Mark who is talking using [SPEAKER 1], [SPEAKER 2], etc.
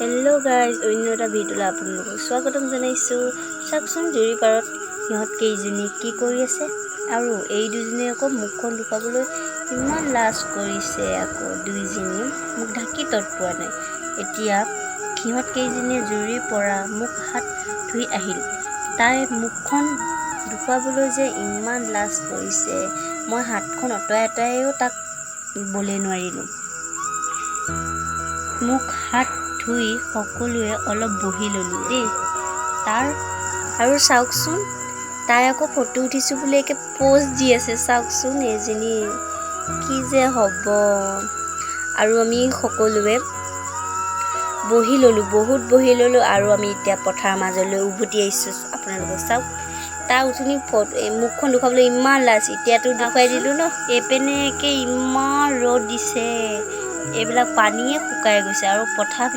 [SPEAKER 1] Hello' guys, অন্য এটা ভিডিঅ'লৈ আপোনালোকক স্বাগতম জনাইছোঁ। চাওকচোন জুৰি পাৰত সিহঁত কেইজনী কি কৰি আছে, আৰু এই দুজনীয়ে আকৌ মুখখন লুকাবলৈ ইমান লাজ কৰিছে। আকৌ দুইজনীয়ে মুখ ঢাকি তত পোৱা নাই। এতিয়া সিহঁত কেইজনীয়ে জুৰিৰ পৰা মুখ হাত ধুই আহিল। তাই মুখখন লুকুৱাবলৈ যে ইমান লাজ কৰিছে, মই হাতখন অঁতৰাইও তাক বলে নোৱাৰিলোঁ। মুখ হাত ধুই সকলোৱে অলপ বহি ল'লোঁ দেই। আৰু চাওকচোন, তাই আকৌ ফটো উঠিছোঁ বুলি একে প'জ দি আছে। চাওকচোন এইজনী কি যে হ'ব। আৰু আমি সকলোৱে বহি ল'লোঁ, বহুত বহি ল'লোঁ। আৰু আমি এতিয়া পথাৰৰ মাজলৈ উভতি আহিছোঁ। আপোনালোকে চাওক, তাৰ উঠনি মুখখন দেখুৱাবলৈ ইমান লাজ, এতিয়াতো দেখুৱাই দিলোঁ ন। এইপিনে একে ইমান ৰ'দ দিছে, এইবিলাক পানীয়ে শুকাই গৈছে আৰু পথাৰবিলাক